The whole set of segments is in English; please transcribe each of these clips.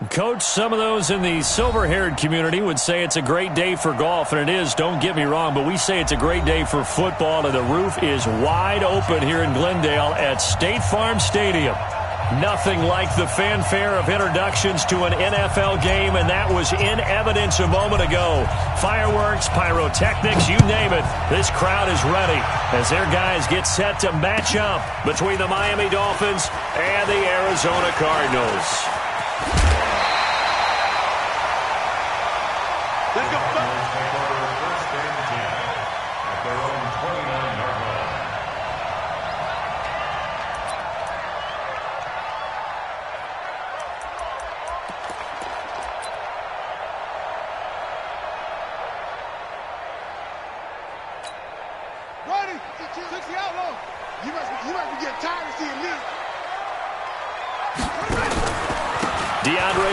Coach, some of those in the silver-haired community would say it's a great day for golf, and it is, don't get me wrong, but we say it's a great day for football, and the roof is wide open here in Glendale at State Farm Stadium. Nothing like the fanfare of introductions to an NFL game, and that was in evidence a moment ago. Fireworks, pyrotechnics, you name it. This crowd is ready as their guys get set to match up between the Miami Dolphins and the Arizona Cardinals.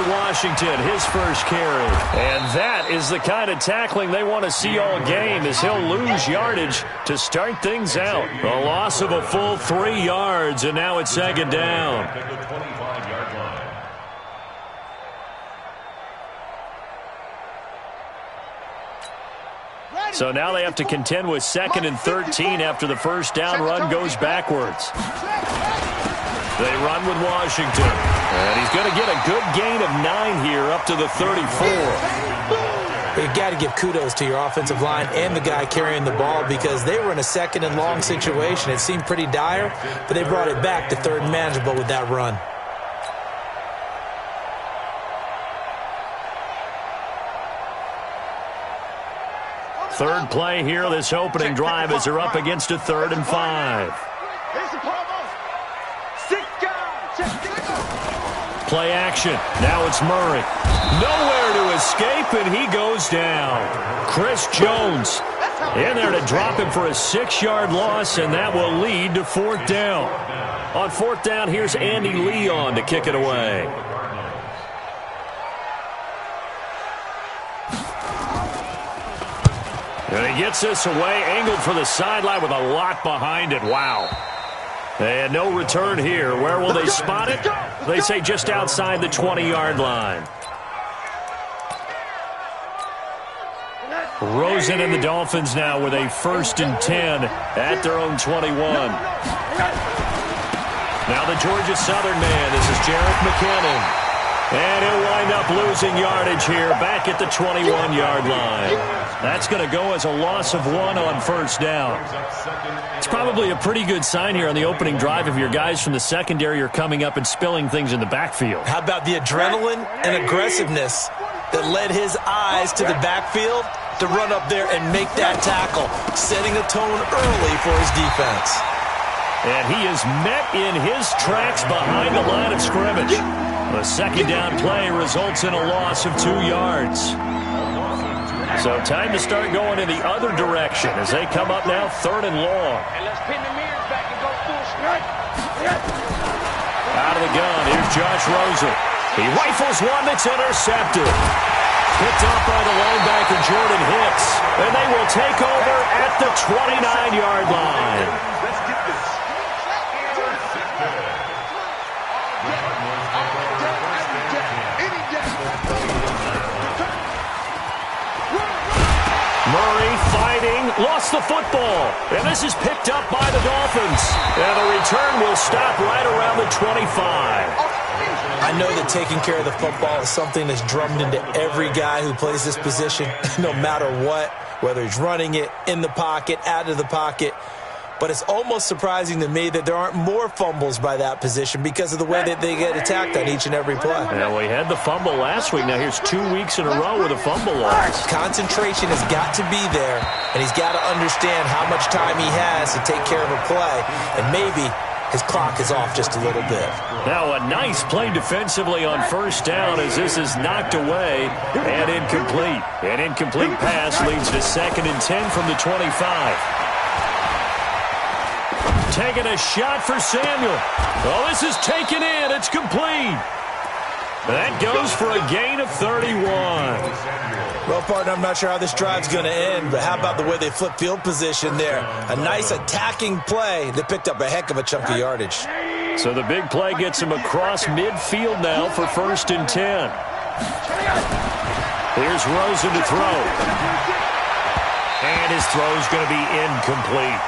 Washington, his first carry. And that is the kind of tackling they want to see all game, as he'll lose yardage to start things out. A loss of a full 3 yards, and now it's second down. So now they have to contend with 2nd and 13 after the first down run goes backwards. They run with Washington. And he's going to get a good gain of 9 here up to the 34. You've got to give kudos to your offensive line and the guy carrying the ball, because they were in a 2nd and long situation. It seemed pretty dire, but they brought it back to 3rd and manageable with that run. Third play here, this opening drive, as they're up against a 3rd and 5. Play action. Now it's Murray. Nowhere to escape, and he goes down. Chris Jones in there to drop him for a 6-yard loss, and that will lead to 4th down. On 4th down, here's Andy Leon to kick it away. And he gets this away, angled for the sideline with a lot behind it. Wow. And no return here. Where will they spot it? They say just outside the 20-yard line. Rosen and the Dolphins now with a 1st and 10 at their own 21. Now the Georgia Southern man. This is Jerick McKinnon. And he'll wind up losing yardage here back at the 21-yard line. That's going to go as a loss of 1 on 1st down. It's probably a pretty good sign here on the opening drive if your guys from the secondary are coming up and spilling things in the backfield. How about the adrenaline and aggressiveness that led his eyes to the backfield to run up there and make that tackle, setting a tone early for his defense. And he is met in his tracks behind the line of scrimmage. The 2nd down play results in a loss of 2 yards. So time to start going in the other direction as they come up now 3rd and long. And let's pin the mirrors back and go full strike. Out of the gun, here's Josh Rosen. He rifles one that's intercepted. Picked up by the linebacker Jordan Hicks. And they will take over at the 29-yard line. Let's get this. Murray fighting, lost the football, and this is picked up by the Dolphins. And the return will stop right around the 25. I know that taking care of the football is something that's drummed into every guy who plays this position, no matter what, whether he's running it, in the pocket, out of the pocket. But it's almost surprising to me that there aren't more fumbles by that position because of the way that they get attacked on each and every play. Yeah, we had the fumble last week. Now here's 2 weeks in a row with a fumble loss. Concentration has got to be there, and he's got to understand how much time he has to take care of a play, and maybe his clock is off just a little bit. Now a nice play defensively on 1st down as this is knocked away and incomplete. An incomplete pass leads to 2nd and 10 from the 25. Taking a shot for Samuel. Well, this is taken in. It's complete. That goes for a gain of 31. Well, partner, I'm not sure how this drive's going to end, but how about the way they flip field position there? A nice attacking play that picked up a heck of a chunk of yardage. So the big play gets him across midfield now for 1st and 10. Here's Rosen to throw. And his throw is going to be incomplete.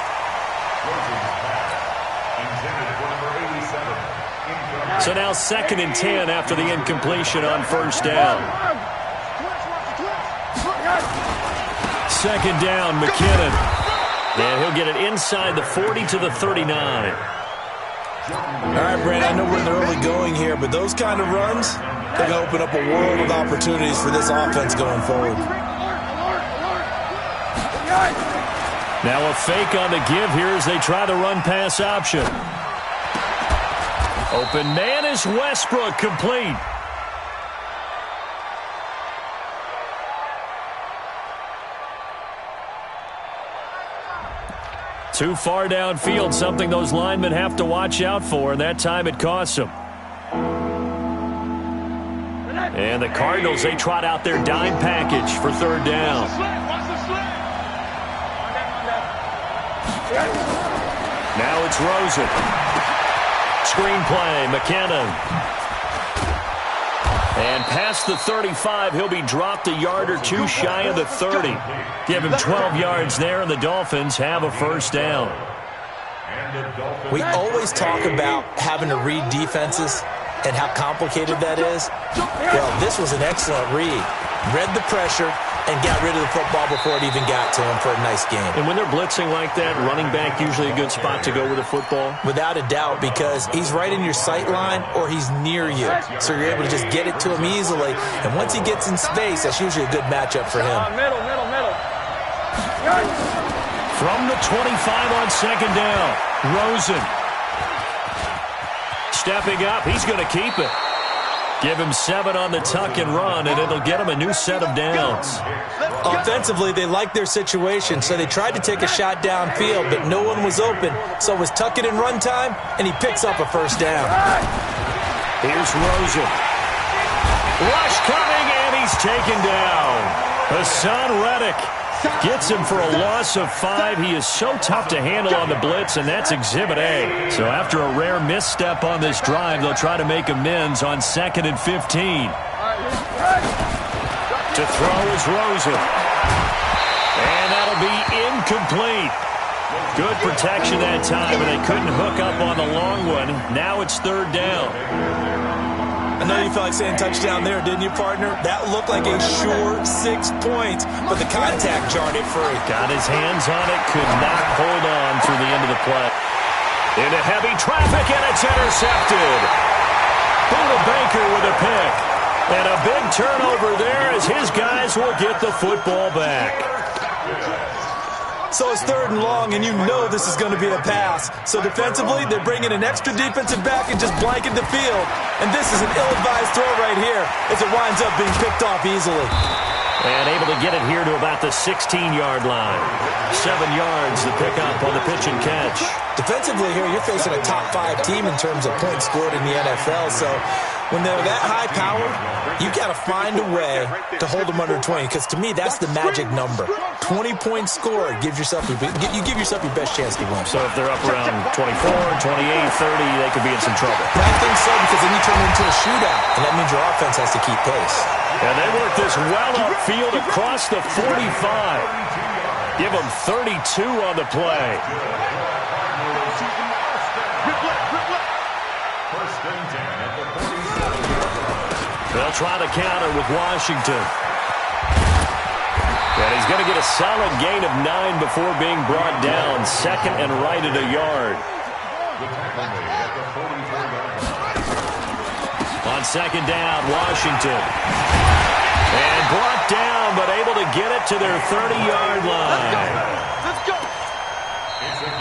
So now 2nd and 10 after the incompletion on 1st down. 2nd down, McKinnon. And he'll get it inside the 40 to the 39. All right, Brandon, I know we're in the early going here, but those kind of runs, they're going to open up a world of opportunities for this offense going forward. Now a fake on the give here as they try the run-pass option. Open man is Westbrook, complete. Too far downfield, something those linemen have to watch out for, and that time it costs them. And the Cardinals, they trot out their dime package for 3rd down. Now it's Rosen. Screen play, McKinnon. And past the 35, he'll be dropped a yard or two shy of the 30. Give him 12 yards there, and the Dolphins have a 1st down. We always talk about having to read defenses and how complicated that is. Well, this was an excellent read. Read the pressure and got rid of the football before it even got to him for a nice game. And when they're blitzing like that, running back usually a good spot to go with the football? Without a doubt, because he's right in your sight line or he's near you. So you're able to just get it to him easily. And once he gets in space, that's usually a good matchup for him. Middle. From the 25 on 2nd down, Rosen. Stepping up, he's going to keep it. Give him 7 on the tuck and run, and it'll get him a new set of downs. Offensively, they liked their situation, so they tried to take a shot downfield, but no one was open. So it was tuck it and run time, and he picks up a 1st down. Here's Rosen. Rush coming, and he's taken down. Hassan Reddick gets him for a loss of 5. He is so tough to handle on the blitz, and that's Exhibit A. So after a rare misstep on this drive, they'll try to make amends on 2nd and 15. To throw is Rosen. And that'll be incomplete. Good protection that time, and they couldn't hook up on the long one. Now it's 3rd down. I know you felt like saying touchdown there, didn't you, partner? That looked like a sure 6 points, but the contact jarred it free. Got his hands on it, could not hold on through the end of the play. Into heavy traffic, and it's intercepted. Buda Baker with a pick. And a big turnover there as his guys will get the football back. So it's 3rd and long, and you know this is going to be a pass. So defensively, they're bringing an extra defensive back and just blanket the field. And this is an ill-advised throw right here as it winds up being picked off easily. And able to get it here to about the 16-yard line. 7 yards to pick up on the pitch and catch. Defensively here, you're facing a top 5 team in terms of points scored in the NFL. So when they're that high powered, you got to find a way to hold them under 20. Because to me, that's the magic number. 20-point score gives yourself you give yourself your best chance to win. So if they're up around 24, 28, 30, they could be in some trouble. I think so, because then you turn it into a shootout, and that means your offense has to keep pace. And they work this well upfield across the 45. Give them 32 on the play. They'll try the counter with Washington. And he's going to get a solid gain of 9 before being brought down. 2nd and right at a yard. On 2nd down, Washington. And brought down, but able to get it to their 30-yard line.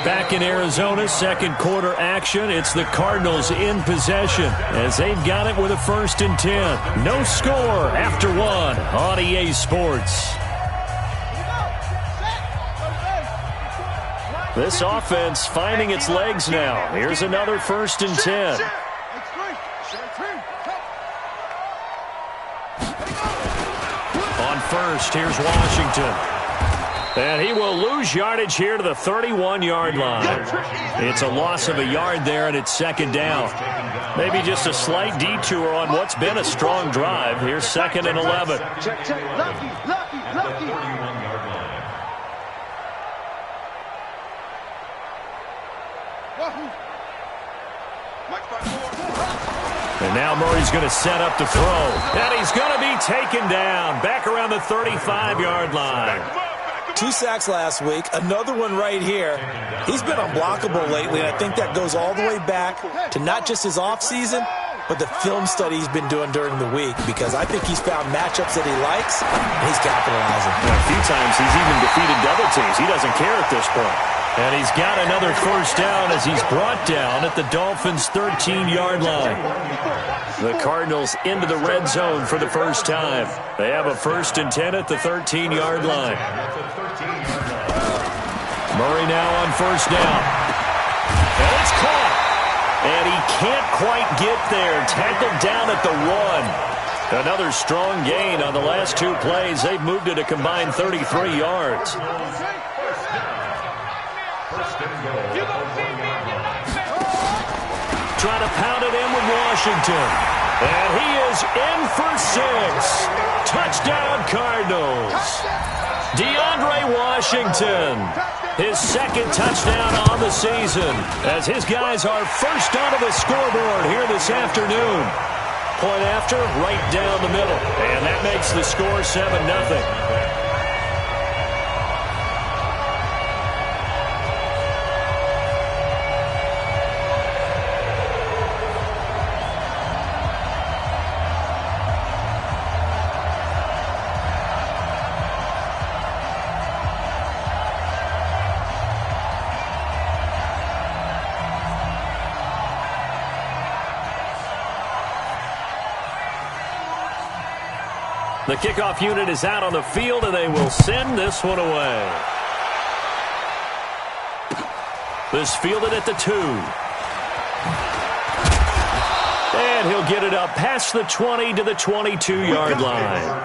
Back in Arizona, 2nd quarter action. It's the Cardinals in possession as they've got it with a 1st and 10. No score after 1 on EA Sports. This offense finding its legs now. Here's another 1st and 10. On 1st, here's Washington. And he will lose yardage here to the 31-yard line. It's a loss of a yard there, and it's second down. Maybe just a slight detour on what's been a strong drive. Here's 2nd and 11. Check. Lucky. And now Murray's going to set up to throw. And he's going to be taken down. Back around the 35-yard line. 2 sacks last week, another one right here. He's been unblockable lately, and I think that goes all the way back to not just his offseason, but the film study he's been doing during the week, because I think he's found matchups that he likes, and he's capitalizing. A few times he's even defeated double teams. He doesn't care at this point. And he's got another first down as he's brought down at the Dolphins' 13-yard line. The Cardinals into the red zone for the first time. They have a 1st and 10 at the 13-yard line. Murray now on first down. And it's caught. And he can't quite get there. Tackled down at the 1. Another strong gain on the last 2 plays. They've moved it a combined 33 yards. Trying to pound it in with Washington. And he is in for 6. Touchdown, Cardinals. DeAndre Washington, his 2nd touchdown on the season, as his guys are first onto the scoreboard here this afternoon. Point after, right down the middle. And that makes the score 7-0. The kickoff unit is out on the field, and they will send this one away. This fielded at the 2. And he'll get it up past the 20 to the 22-yard line.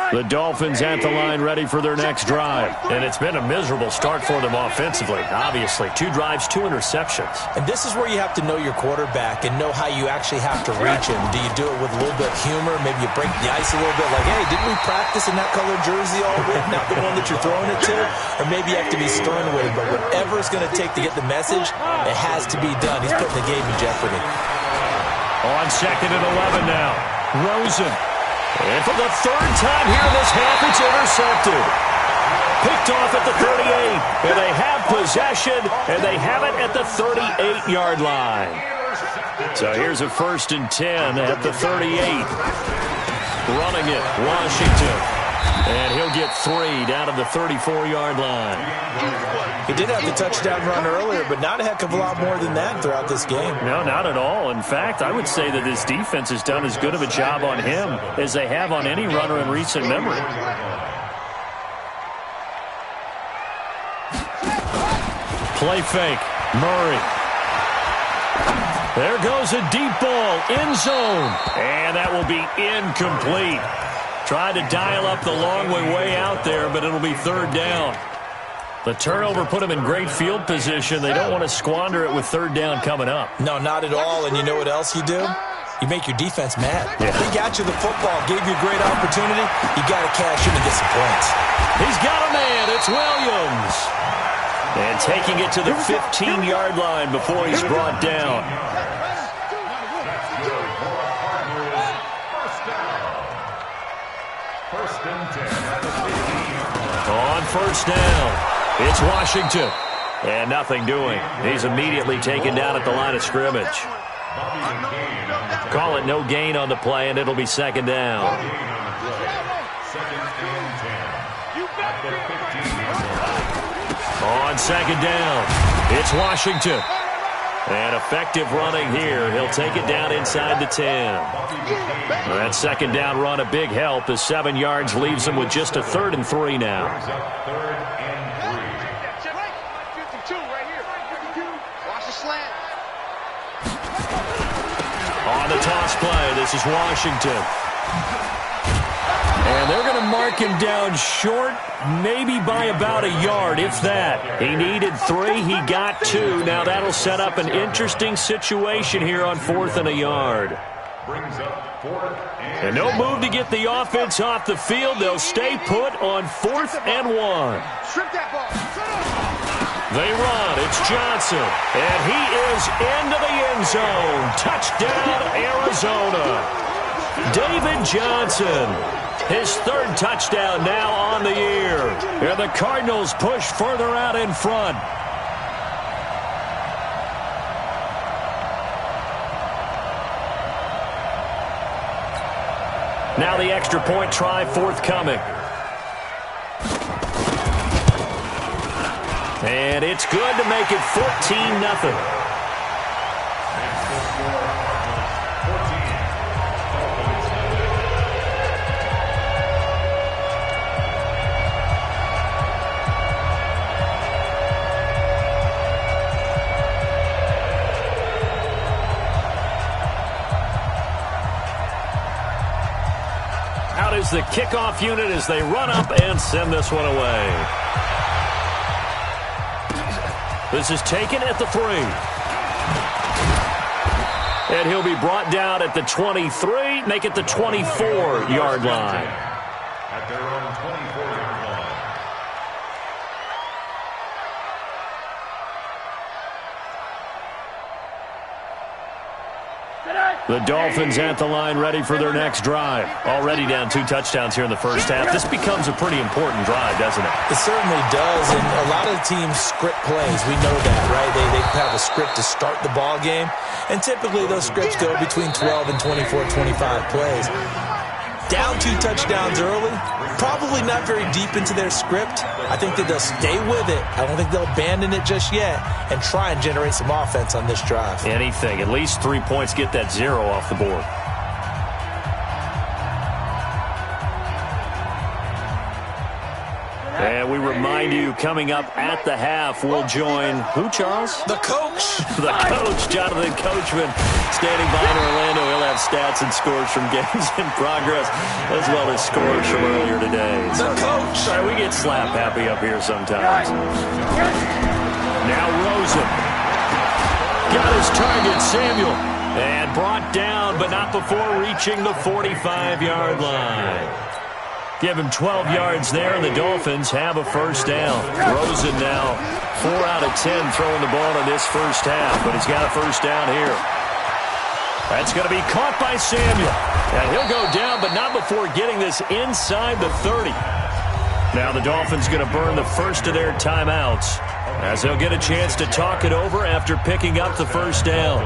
The Dolphins at the line ready for their next drive. And it's been a miserable start for them offensively. Obviously, 2 drives, 2 interceptions. And this is where you have to know your quarterback and know how you actually have to reach him. Do you do it with a little bit of humor? Maybe you break the ice a little bit like, hey, didn't we practice in that colored jersey all week? Not the one that you're throwing it to? Or maybe you have to be stern with him. But whatever it's going to take to get the message, it has to be done. He's putting the game in jeopardy. On 2nd and 11 now. Rosen. And for the 3rd time here in this half, it's intercepted. Picked off at the 38. And they have possession, and they have it at the 38-yard line. So here's a 1st and 10 at the 38. Running it, Washington. And he'll get 3 down at the 34-yard line. He did have the touchdown run earlier, but not a heck of a lot more than that throughout this game. No, not at all. In fact, I would say that this defense has done as good of a job on him as they have on any runner in recent memory. Play fake. Murray. There goes a deep ball. End zone. And that will be incomplete. Tried to dial up the long way out there, but it'll be 3rd down. The turnover put them in great field position. They don't want to squander it with 3rd down coming up. No, not at all. And you know what else you do? You make your defense mad. Yeah. He got you the football, gave you a great opportunity. You got to cash in and get some points. He's got a man. It's Williams. And taking it to the 15-yard line before he's brought down. On 1st down. It's Washington. And nothing doing. He's immediately taken down at the line of scrimmage. Call it no gain on the play, and it'll be 2nd down. On 2nd down, it's Washington. And effective running here. He'll take it down inside the 10. That second down run, a big help as 7 yards leaves him with just a 3rd and 3 now. On the toss play, this is Washington. And they're going to mark him down short, maybe by about a yard, if that. He needed 3, he got 2. Now that'll set up an interesting situation here on 4th and a yard. And no move to get the offense off the field. They'll stay put on 4th and 1. They run. It's Johnson. And he is into the end zone. Touchdown, Arizona. David Johnson. His 3rd touchdown now on the year. And the Cardinals push further out in front. Now the extra point try forthcoming. And it's good to make it 14-0. Out is the kickoff unit as they run up and send this one away. This is taken at the 3. And he'll be brought down at the 23, make it the 24-yard line. At their own 24-yard line. The Dolphins at the line ready for their next drive. Already down 2 touchdowns here in the first half. This becomes a pretty important drive, doesn't it? It certainly does, and a lot of teams script plays. We know that, right? They have a script to start the ball game, and typically those scripts go between 12 and 24, 25 plays. Down 2 touchdowns early, probably not very deep into their script. I think that they'll stay with it. I don't think they'll abandon it just yet and try and generate some offense on this drive. Anything. At least 3 points, get that 0 off the board. And we remind you, coming up at the half, we'll join who, Charles? The coach. The coach, Jonathan Coachman, standing by in Orlando. He'll have stats and scores from games in progress, as well as scores from earlier today. The coach. Sorry, we get slap happy up here sometimes. Now Rosen. Got his target, Samuel. And brought down, but not before reaching the 45-yard line. Give him 12 yards there, and the Dolphins have a first down. Rosen now 4 out of 10 throwing the ball in this first half, but he's got a first down here. That's going to be caught by Samuel. And he'll go down, but not before getting this inside the 30. Now the Dolphins going to burn the first of their timeouts as they'll get a chance to talk it over after picking up the first down.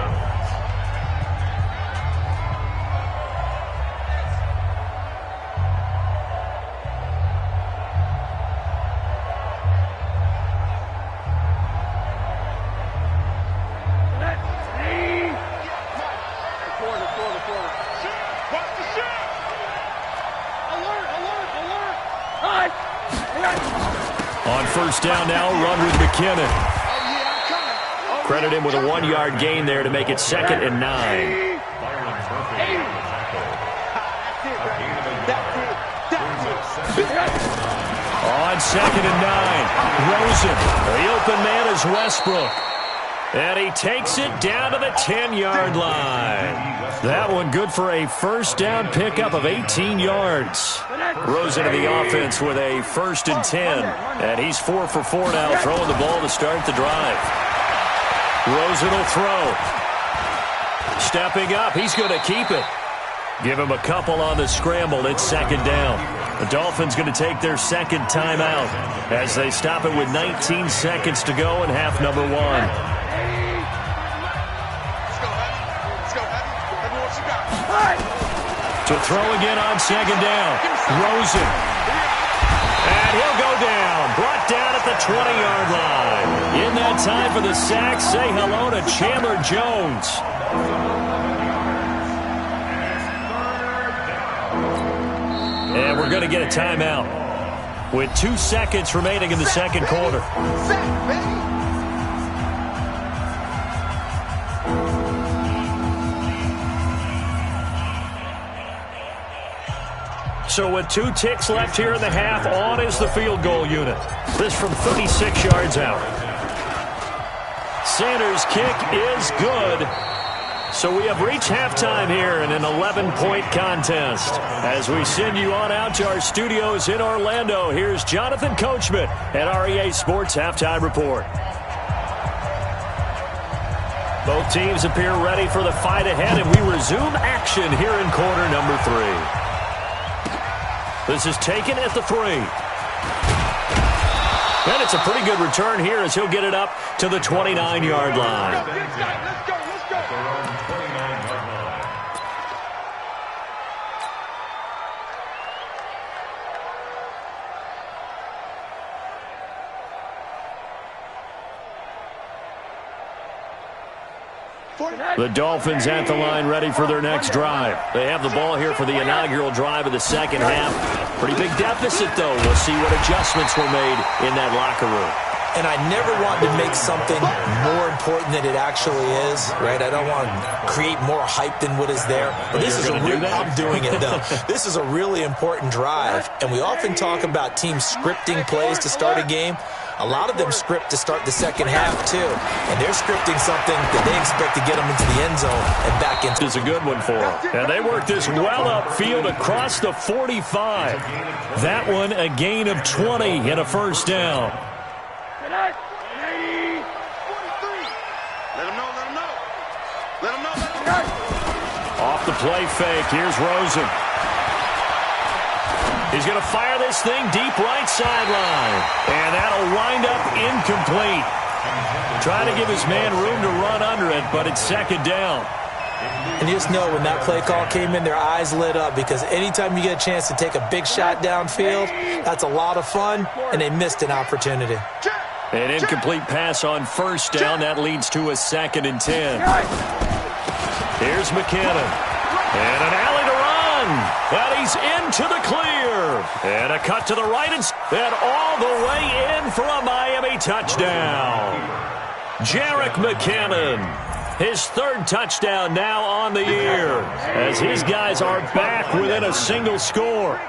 On first down now, run with McKinnon. Credit him with a 1-yard gain there to make it 2nd and 9. On 2nd and 9, Rosen. The open man is Westbrook. And he takes it down to the 10-yard line. That one good for a first down pickup of 18 yards. Rosen to the offense with a 1st and 10. And he's 4 for 4 now, throwing the ball to start the drive. Rosen will throw. Stepping up, he's going to keep it. Give him a couple on the scramble. It's 2nd down. The Dolphins going to take their 2nd timeout as they stop it with 19 seconds to go in half number 1. To throw again on 2nd down. Rosen. And And he'll go down. Brought down at the 20-yard line. In that time for the sack, say hello to Chandler Jones. And we're going to get a timeout with 2 seconds remaining in the second quarter. So with 2 ticks left here in the half, on is the field goal unit. This from 36 yards out. Sanders' kick is good. So we have reached halftime here in an 11-point contest. As we send you on out to our studios in Orlando, here's Jonathan Coachman at REA Sports Halftime Report. Both teams appear ready for the fight ahead, and we resume action here in quarter number 3. This is taken at the 3. And it's a pretty good return here as he'll get it up to the 29-yard line. Let's go. The Dolphins at the line ready for their next drive. They have the ball here for the inaugural drive of the second half. Pretty big deficit, though. We'll see what adjustments were made in that locker room. And I never want to make something more important than it actually is, right? I don't want to create more hype than what is there. But this is I'm doing it, though. This is a really important drive. And we often talk about teams scripting plays to start a game. A lot of them script to start the second half, too. And they're scripting something that they expect to get them into the end zone and back into. This is a good one for them. And they work this well upfield across the 45. That one a gain of 20 and a first down. Let him know. Off the play fake, here's Rosen. He's going to fire this thing deep right sideline. And that'll wind up incomplete. Trying to give his man room to run under it, but it's second down. And you just know when that play call came in, their eyes lit up because anytime you get a chance to take a big shot downfield, that's a lot of fun, and they missed an opportunity. An incomplete pass on first down. That leads to a 2nd and 10. Here's McKinnon. And an alley to run. And he's into the clear. And a cut to the right. And all the way in for a Miami touchdown. Jerick McKinnon. His 3rd touchdown now on the year. As his guys are back within a single score.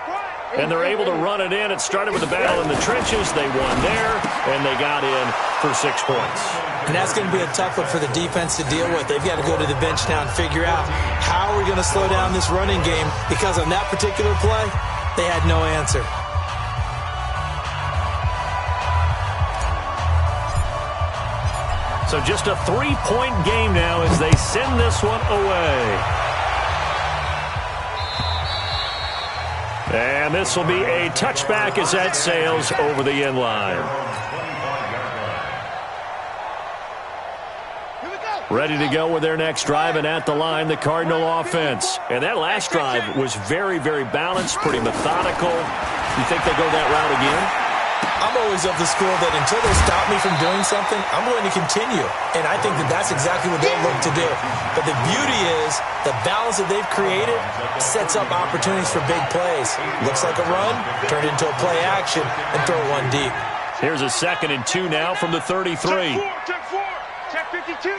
And they're able to run it in. It started with a battle in the trenches. They won there, and they got in for 6 points. And that's going to be a tough one for the defense to deal with. They've got to go to the bench now and figure out how are we going to slow down this running game, because on that particular play, they had no answer. So just a 3-point game now as they send this one away. And this will be a touchback as that sails over the end line. Ready to go with their next drive, and at the line, the Cardinal offense. And that last drive was very, very balanced, pretty methodical. You think they go that route again? I'm always of the school that until they stop me from doing something, I'm going to continue. And I think that that's exactly what they'll look to do. But the beauty is the balance that they've created sets up opportunities for big plays. Looks like a run, turned into a play action, and throw one deep. Here's a 2nd and 2 now from the 33. Check 52.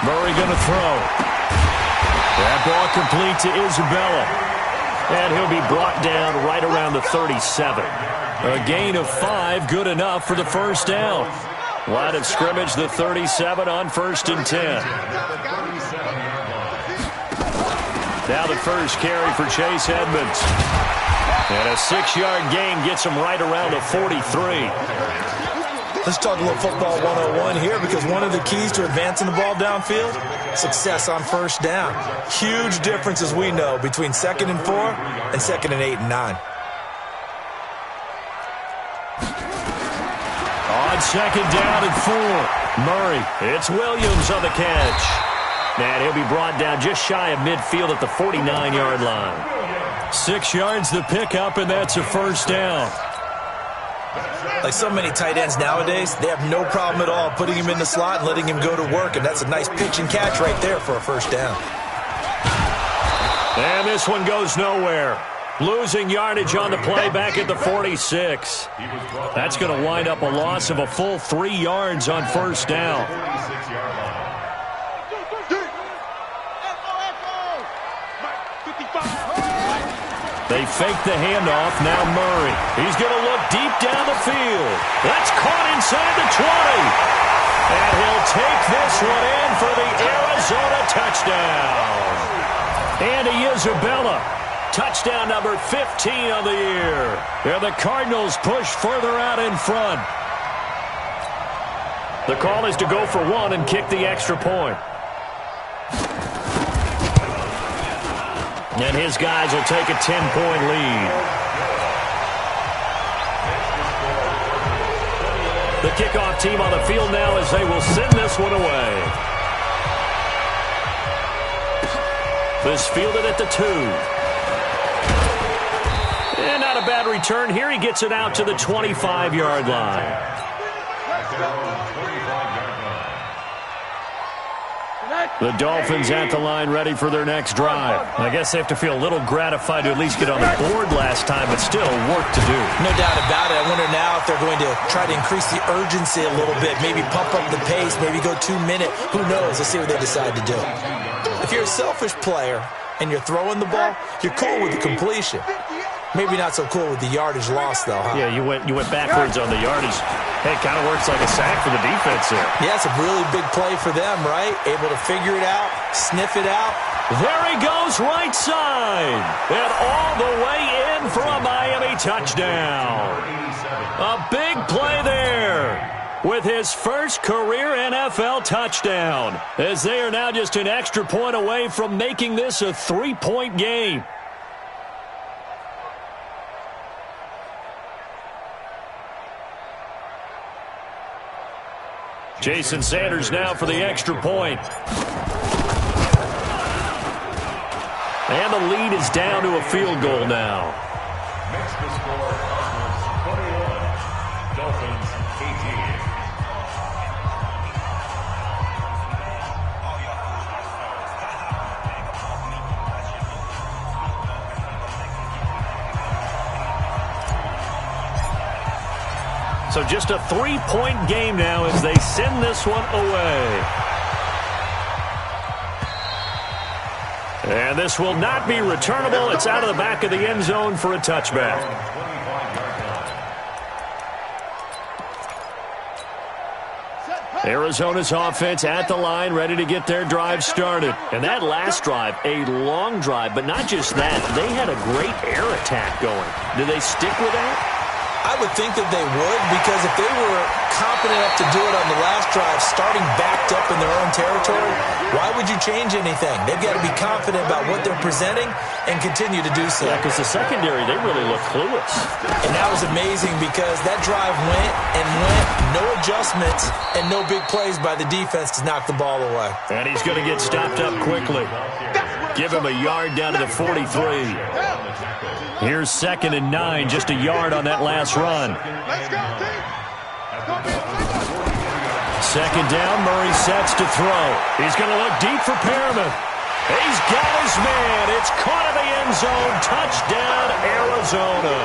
Murray going to throw. That ball complete to Isabella. And he'll be brought down right around the 37. A gain of 5, good enough for the first down. Line of scrimmage, the 37 on 1st and 10. Now the first carry for Chase Edmonds. And a 6-yard gain gets him right around the 43. Let's talk a little football 101 here, because one of the keys to advancing the ball downfield, success on first down. Huge difference, as we know, between 2nd and 4 and 2nd and 8 and 9. On 2nd down and 4, Murray. It's Williams on the catch. And he'll be brought down just shy of midfield at the 49-yard line. 6 yards the pickup, and that's a first down. Like so many tight ends nowadays, they have no problem at all putting him in the slot and letting him go to work, and that's a nice pitch and catch right there for a first down. And this one goes nowhere. Losing yardage on the play back at the 46. That's going to wind up a loss of a full 3 yards on first down. They fake the handoff. Now Murray. He's going to look deep down the field. That's caught inside the 20. And he'll take this one in for the Arizona touchdown. Andy Isabella. Touchdown number 15 on the year. And the Cardinals push further out in front. The call is to go for one and kick the extra point. And his guys will take a 10-point lead. The kickoff team on the field now as they will send this one away. This fielded at the 2. And not a bad return here. He gets it out to the 25-yard line. The Dolphins at the line ready for their next drive. I guess they have to feel a little gratified to at least get on the board last time, but still work to do. No doubt about it. I wonder now if they're going to try to increase the urgency a little bit, maybe pump up the pace, maybe go 2 minute. Who knows? Let's see what they decide to do. If you're a selfish player and you're throwing the ball, you're cool with the completion. Maybe not so cool with the yardage loss, though, huh? Yeah, you went backwards on the yardage. Hey, it kind of works like a sack for the defense there. Yeah, it's a really big play for them, right? Able to figure it out, sniff it out. There he goes, right side. And all the way in for a Miami touchdown. A big play there with his first career NFL touchdown, as they are now just an extra point away from making this a 3-point game. Jason Sanders now for the extra point. And the lead is down to a field goal now. Makes the score Cardinals 21, Dolphins 18. So just a 3-point game now as they send this one away. And this will not be returnable. It's out of the back of the end zone for a touchback. Arizona's offense at the line, ready to get their drive started. And that last drive, a long drive, but not just that. They had a great air attack going. Do they stick with that? I would think that they would, because if they were confident enough to do it on the last drive, starting backed up in their own territory, why would you change anything? They've got to be confident about what they're presenting and continue to do so. Yeah, because the secondary, they really look clueless. And that was amazing because that drive went and went, no adjustments, and no big plays by the defense to knock the ball away. And he's going to get stopped up quickly. Give him a yard down to the 43. Here's 2nd and 9, just a yard on that last run. Second down, Murray sets to throw. He's going to look deep for Perriman. He's got his man. It's caught in the end zone. Touchdown, Arizona.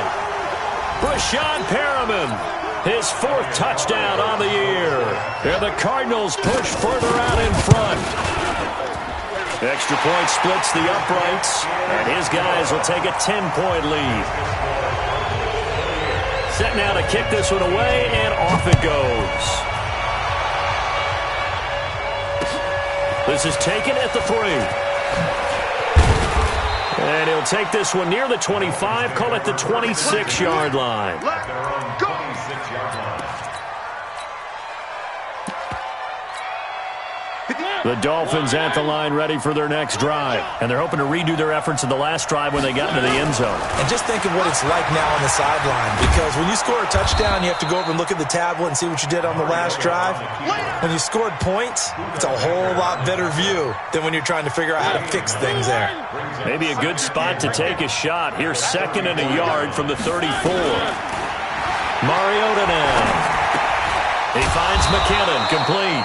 Brashad Perriman, his 4th touchdown on the year. And the Cardinals push further out in front. Extra point splits the uprights, and his guys will take a 10-point lead. Set now to kick this one away, and off it goes. This is taken at the 3. And he'll take this one near the 25, call it the 26-yard line. The Dolphins at the line ready for their next drive. And they're hoping to redo their efforts in the last drive when they got into the end zone. And just think of what it's like now on the sideline. Because when you score a touchdown, you have to go over and look at the tablet and see what you did on the last drive. When you scored points, it's a whole lot better view than when you're trying to figure out how to fix things there. Maybe a good spot to take a shot. Here's 2nd and a yard from the 34. Mariota now. He finds McKinnon, complete.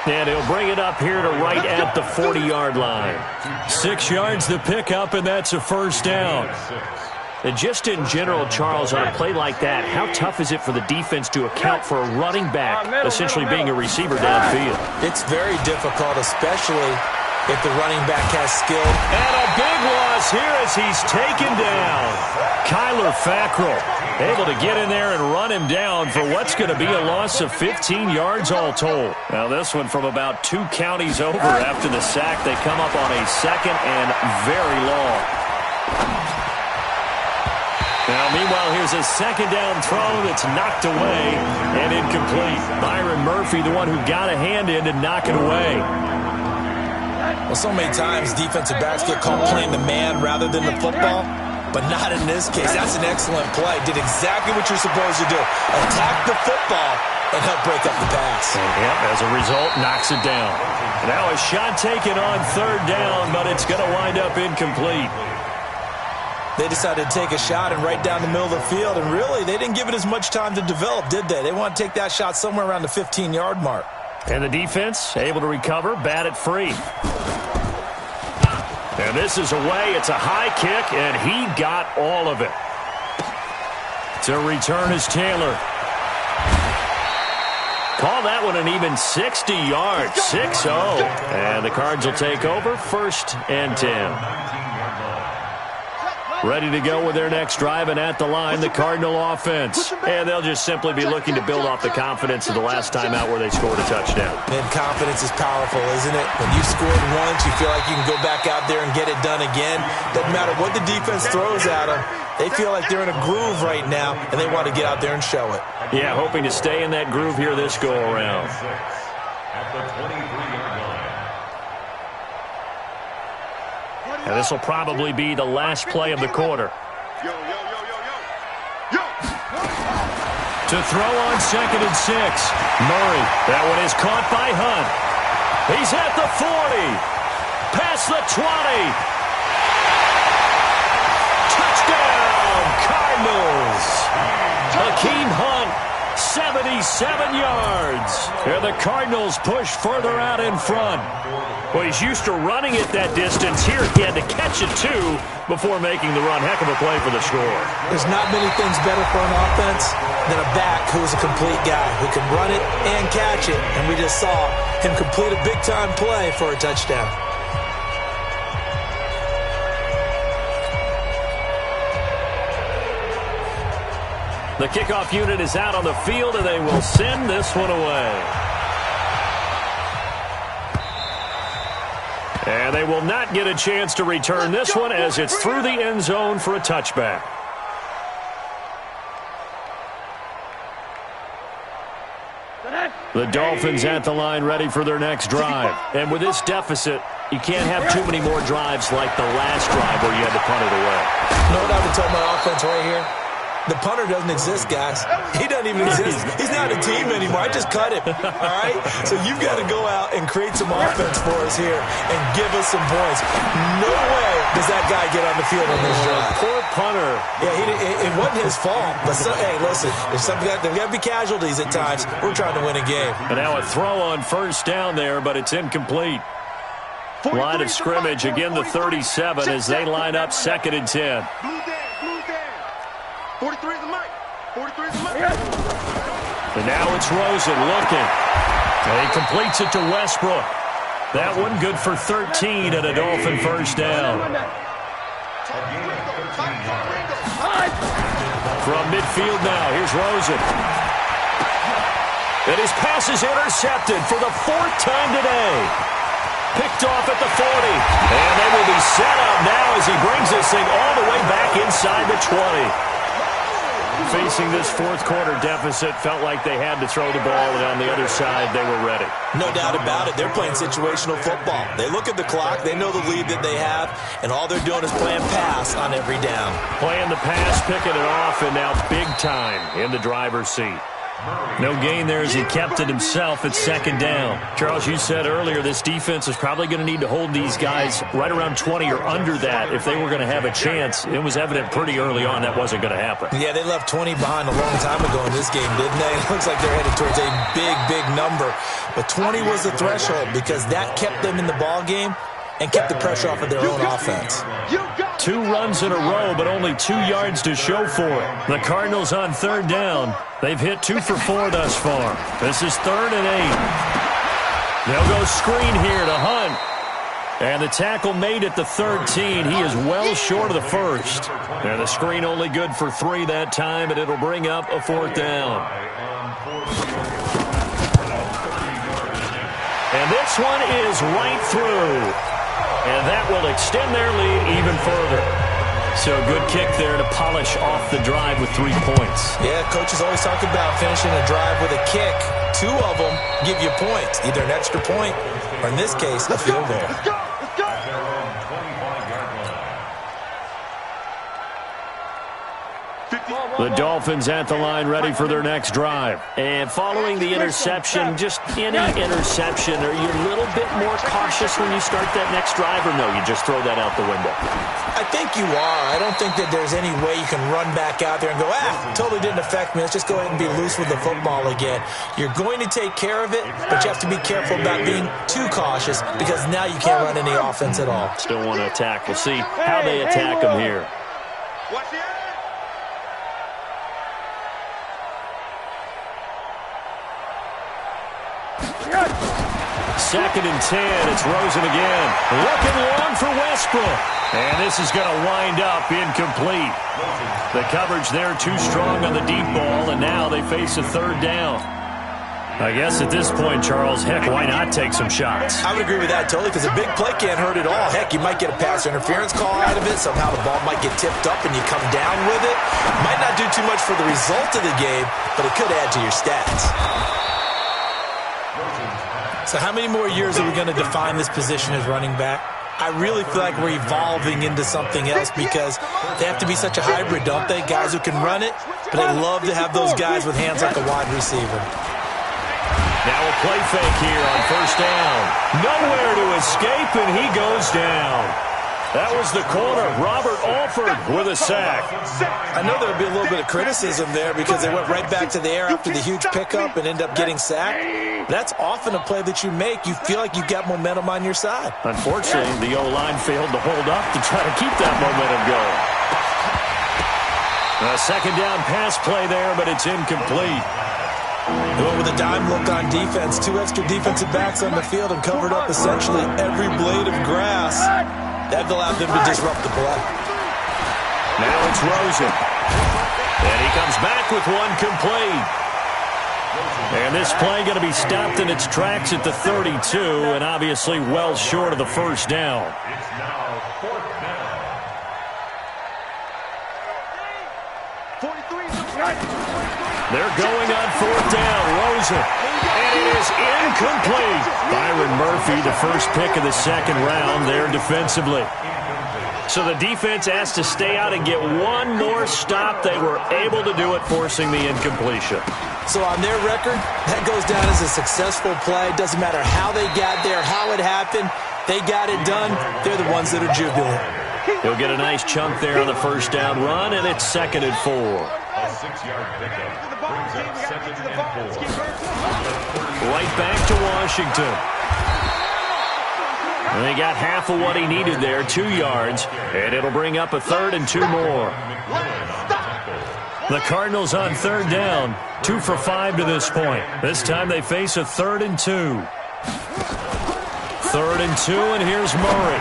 And he'll bring it up here to right at the 40-yard line. 6 yards the pickup, and that's a first down. And just in general, Charles, on a play like that, how tough is it for the defense to account for a running back essentially being a receiver downfield? It's very difficult, especially if the running back has skill. And a big loss here as he's taken down. Kyler Fackrell able to get in there and run him down for what's going to be a loss of 15 yards all told. Now this one from about 2 counties over after the sack. They come up on a 2nd and very long. Now, meanwhile, here's a 2nd down throw that's knocked away and incomplete. Byron Murphy, the one who got a hand in to knock it away. Well, so many times defensive backs get caught playing the man rather than the football, but not in this case. That's an excellent play. Did exactly what you're supposed to do. Attack the football and help break up the pass. Yep, as a result, knocks it down. Now a shot taken on 3rd down, but it's going to wind up incomplete. They decided to take a shot and right down the middle of the field, and really, they didn't give it as much time to develop, did they? They want to take that shot somewhere around the 15-yard mark. And the defense able to recover, bat it free. And this is away. It's a high kick, and he got all of it. To return is Taylor. Call that one an even 60 yards, 6-0. And the Cards will take over, 1st and 10. Ready to go with their next drive, and at the line, the Cardinal offense. And they'll just simply be looking to build off the confidence of the last time out where they scored a touchdown. And confidence is powerful, isn't it? When you scored once, you feel like you can go back out there and get it done again. Doesn't matter what the defense throws at them. They feel like they're in a groove right now, and they want to get out there and show it. Yeah, hoping to stay in that groove here this go-around. At the 23-yard line. And this will probably be the last play of the quarter. Yo. To throw on 2nd and 6. Murray. That one is caught by Hunt. He's at the 40. Past the 20. Touchdown, Cardinals. Hakeem Hunt, 77 yards. And the Cardinals push further out in front. Well, he's used to running it that distance. Here he had to catch it, too, before making the run. Heck of a play for the score. There's not many things better for an offense than a back who is a complete guy, who can run it and catch it. And we just saw him complete a big-time play for a touchdown. The kickoff unit is out on the field, and they will send this one away. And they will not get a chance to return this one as it's through the end zone for a touchback. The Dolphins at the line ready for their next drive. And with this deficit, you can't have too many more drives like the last drive where you had to punt it away. You know what I would tell my offense right here? The punter doesn't exist, guys. He doesn't even exist. He's not a team anymore. I just cut him, all right? So you've got to go out and create some offense for us here and give us some points. No way does that guy get on the field on this drive. Poor punter. Yeah, it wasn't his fault. But hey, listen, there's got to be casualties at times. We're trying to win a game. And now a throw on 1st down there, but it's incomplete. Line of scrimmage, again the 37 as they line up 2nd and 10. 43 is the mic. 43 is the mic. And now it's Rosen looking. And he completes it to Westbrook. That one good for 13 and a Dolphin 1st down. From midfield now, here's Rosen. And his pass is intercepted for the 4th time today. Picked off at the 40. And they will be set up now as he brings this thing all the way back inside the 20. facing this fourth-quarter deficit, felt like they had to throw the ball, and on the other side, they were ready. No doubt about it. They're playing situational football. They look at the clock, they know the lead that they have, and all they're doing is playing pass on every down. Playing the pass, picking it off, and now big time in the driver's seat. No gain there as he kept it himself at second down. Charles, you said earlier this defense is probably going to need to hold these guys right around 20 or under that if they were going to have a chance. It was evident pretty early on that wasn't going to happen. Yeah, they left 20 behind a long time ago in this game, didn't they? It looks like they're headed towards a big, big number. But 20 was the threshold because that kept them in the ball game and kept the pressure off of their own offense. 2 runs in a row, but only 2 yards to show for it. The Cardinals on third down. They've hit 2 for 4 thus far. This is 3rd and 8. They'll go screen here to Hunt. And the tackle made at the 13. He is well short of the first. And the screen only good for 3 that time, and it'll bring up a 4th down. And this one is right through. And that will extend their lead even further. So a good kick there to polish off the drive with 3 points. Yeah, coaches always talk about finishing a drive with a kick. 2 of them give you points, either an extra point or, in this case, a field goal. Let's go. The Dolphins at the line ready for their next drive. And following the interception, just any interception, are you a little bit more cautious when you start that next drive, or no, you just throw that out the window? I think you are. I don't think that there's any way you can run back out there and go, totally didn't affect me. Let's just go ahead and be loose with the football again. You're going to take care of it, but you have to be careful about being too cautious because now you can't run any offense at all. Still want to attack. We'll see how they attack them here. Watch the end. Second and 10. It's Rosen again. Looking long for Westbrook. And this is going to wind up incomplete. The coverage there too strong on the deep ball, and now they face a 3rd down. I guess at this point, Charles, heck, why not take some shots? I would agree with that totally because a big play can't hurt at all. Heck, you might get a pass interference call out of it. Somehow the ball might get tipped up and you come down with it. Might not do too much for the result of the game, but it could add to your stats. So how many more years are we going to define this position as running back? I really feel like we're evolving into something else because they have to be such a hybrid, don't they? Guys who can run it, but they love to have those guys with hands like a wide receiver. Now a play fake here on 1st down. Nowhere to escape, and he goes down. That was the corner, Robert Alford, with a sack. I know there would be a little bit of criticism there because they went right back to the air after the huge pickup and end up getting sacked. That's often a play that you make. You feel like you've got momentum on your side. Unfortunately, the O-line failed to hold up to try to keep that momentum going. A 2nd down pass play there, but it's incomplete. They went with a dime look on defense. 2 extra defensive backs on the field and covered up essentially every blade of grass. That allowed them to disrupt the play. Now it's Rosen. And he comes back with one complete. And this play going to be stopped in its tracks at the 32, and obviously well short of the 1st down. It's now 4th down. 43. They're going on 4th down. Rosen. And it is incomplete. Byron Murphy, the first pick of the 2nd round there defensively. So the defense asked to stay out and get one more stop. They were able to do it, forcing the incompletion. So on their record, that goes down as a successful play. Doesn't matter how they got there, how it happened. They got it done. They're the ones that are jubilant. He'll get a nice chunk there on the 1st down run, and it's 2nd and 4. A 6-yard pickup brings up 2nd and 4. Right back to Washington. And they got half of what he needed there, 2 yards, and it'll bring up a 3rd and 2 more. The Cardinals on 3rd down, 2 for 5 to this point. This time they face a 3rd and 2. 3rd and 2, and here's Murray.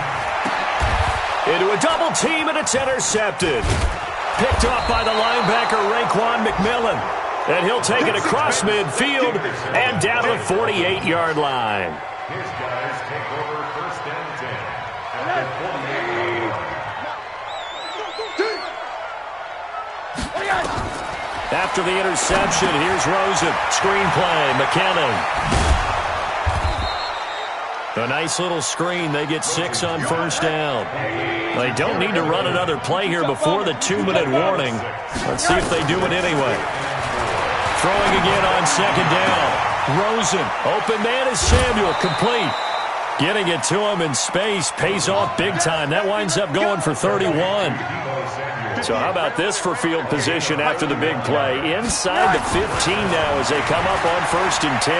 Into a double team, and it's intercepted. Picked off by the linebacker, Raekwon McMillan. And he'll take it across midfield and down to the 48-yard line. His guys take over 1st and 10 at the 48-yard line. after the interception. Here's Rosen. Screenplay. McKinnon. A nice little screen. They get 6 on first down. They don't need to run another play here before the 2-minute warning. Let's see if they do it anyway. Throwing again on second down. Rosen. Open man is Samuel. Complete. Getting it to him in space pays off big time. That winds up going for 31. So how about this for field position after the big play? Inside the 15 now as they come up on 1st and 10.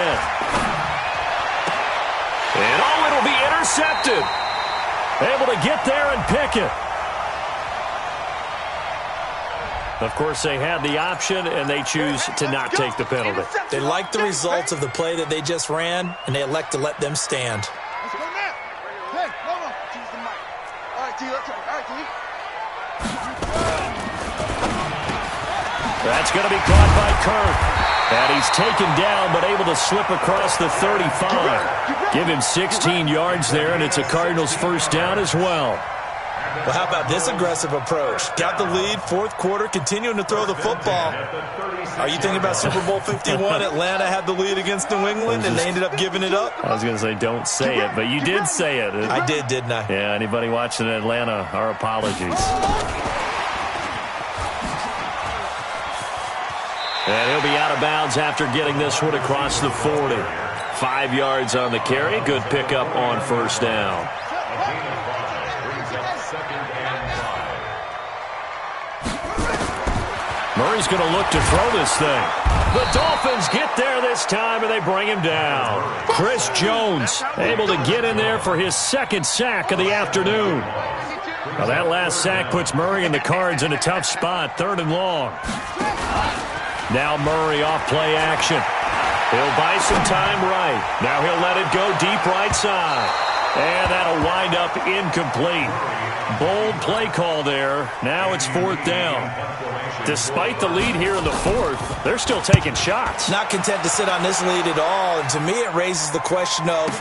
And oh, it'll be intercepted. Able to get there and pick it. Of course, they had the option, and they choose to not take the penalty. They like the results of the play that they just ran, and they elect to let them stand. That's going to be caught by Kirk. And he's taken down, but able to slip across the 35. Give him 16 yards there, and it's a Cardinals first down as well. Well, how about this aggressive approach? Got the lead, 4th quarter, continuing to throw the football. Are you thinking about Super Bowl 51? Atlanta had the lead against New England, and they ended up giving it up? I was going to say don't say it, but you did say it. I did, didn't I? Yeah, anybody watching Atlanta, our apologies. And he'll be out of bounds after getting this one across the 40. 5 yards on the carry. Good pickup on first down. Murray's going to look to throw this thing. The Dolphins get there this time, and they bring him down. Chris Jones able to get in there for his 2nd sack of the afternoon. Now that last sack puts Murray and the Cards in a tough spot, 3rd and long. Now Murray off play action. He'll buy some time right. Now he'll let it go deep right side. And that'll wind up incomplete. Bold play call there. Now it's 4th down. Despite the lead here in the 4th, they're still taking shots. Not content to sit on this lead at all. And to me, it raises the question of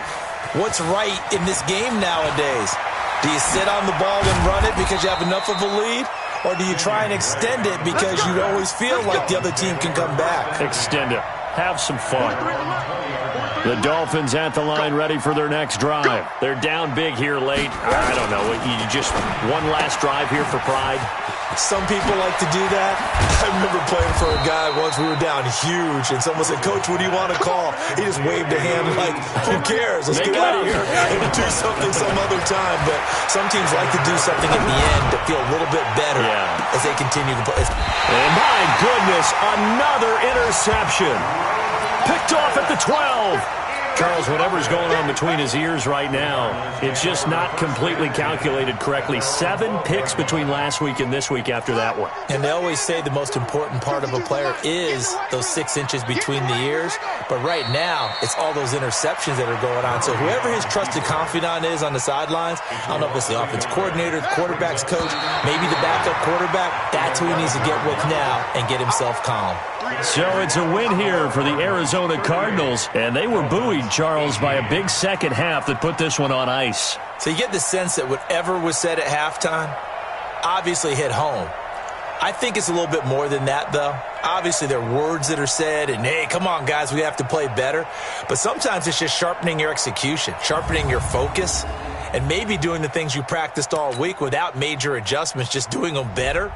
what's right in this game nowadays. Do you sit on the ball and run it because you have enough of a lead? Or do you try and extend it because you always feel like the other team can come back? Extend it. Have some fun. The Dolphins at the line ready for their next drive. They're down big here late. I don't know. You just one last drive here for pride? Some people like to do that. I remember playing for a guy once. We were down huge, and someone said, "Coach, what do you want to call?" He just waved a hand like, "Who cares? Let's get out of here and do something some other time." But some teams like to do something at the end to feel a little bit better as they continue to play. And my goodness, another interception. Picked off at the 12. Charles, whatever's going on between his ears right now, it's just not completely calculated correctly. 7 picks between last week and this week after that one. And they always say the most important part of a player is those 6 inches between the ears. But right now, it's all those interceptions that are going on. So whoever his trusted confidant is on the sidelines, I don't know if it's the offense coordinator, the quarterback's coach, maybe the backup quarterback, that's who he needs to get with now and get himself calm. So it's a win here for the Arizona Cardinals, and they were buoyed, Charles, by a big second half that put this one on ice. So you get the sense that whatever was said at halftime obviously hit home. I think it's a little bit more than that, though. Obviously, there are words that are said, and, hey, come on, guys, we have to play better. But sometimes it's just sharpening your execution, sharpening your focus, and maybe doing the things you practiced all week without major adjustments, just doing them better.